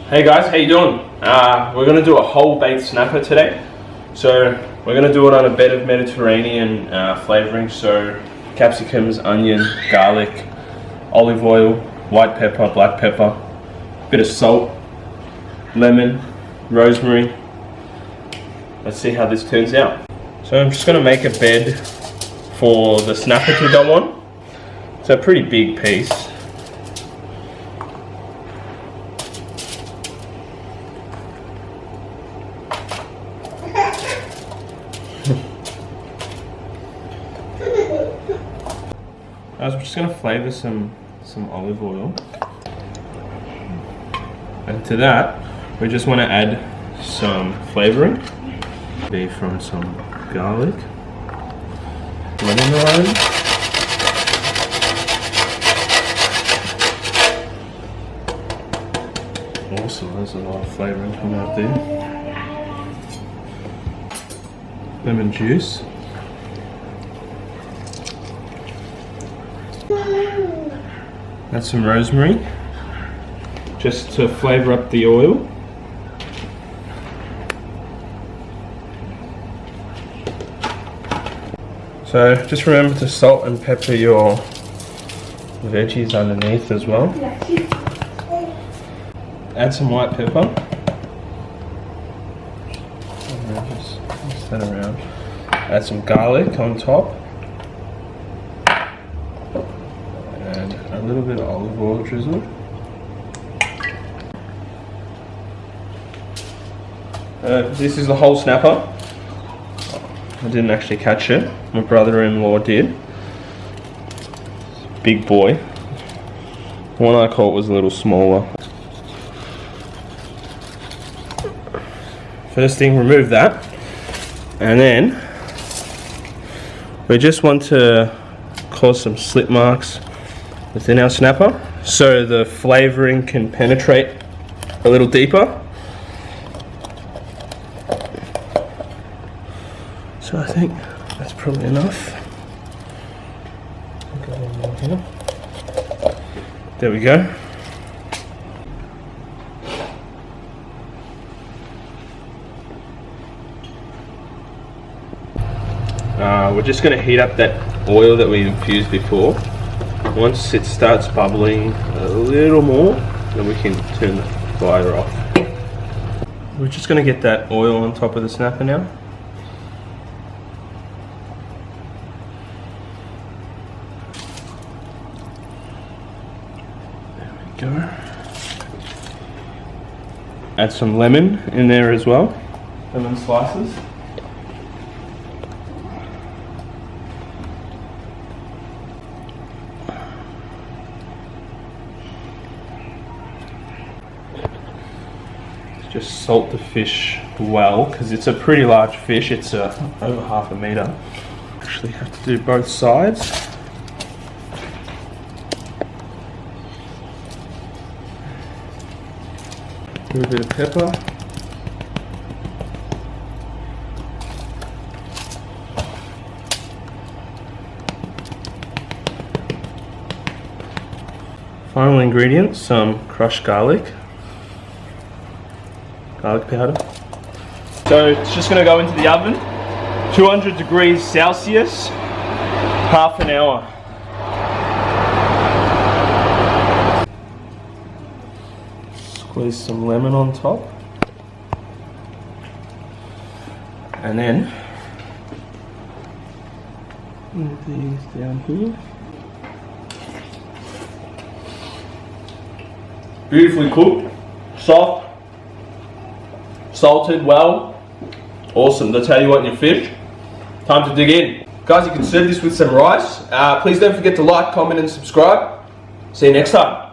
Hey guys, how you doing? We're going to do a whole baked snapper today. So we're going to do it on a bed of Mediterranean flavouring. So capsicums, onion, garlic, olive oil, white pepper, black pepper, bit of salt, lemon, rosemary. Let's see how this turns out. So I'm just going to make a bed for the snapper to go on. It's a pretty big piece. We're just going to flavour some olive oil, and to that we just want to add some flavouring, be from some garlic, lemon rind, awesome, there's a lot of flavouring coming out there, lemon juice, add some rosemary just to flavour up the oil. So just remember to salt and pepper your veggies underneath as well. Add some white pepper. And just mix that around. Add some garlic on top. A little bit of olive oil drizzled. This is the whole snapper. I didn't actually catch it. My brother-in-law did. Big boy. The one I caught was a little smaller. First thing, remove that. And then we just want to cause some slit marks within our snapper so the flavouring can penetrate a little deeper. So I think that's probably enough. There we go. We're just going to heat up that oil that we infused before. Once it starts bubbling a little more, then we can turn the fire off. We're just going to get that oil on top of the snapper now. There we go. Add some lemon in there as well, lemon slices. Just salt the fish well, because it's a pretty large fish. It's over 1/2 metre. Actually have to do both sides. A little bit of pepper. Final ingredient, some crushed garlic. Garlic powder. So it's just going to go into the oven, 200 degrees Celsius, 1/2 hour. Squeeze some lemon on top, and then move these down here. Beautifully cooked, soft, salted well, awesome. That's how you want your fish. Time to dig in. Guys, you can serve this with some rice. Please don't forget to like, comment and subscribe. See you next time.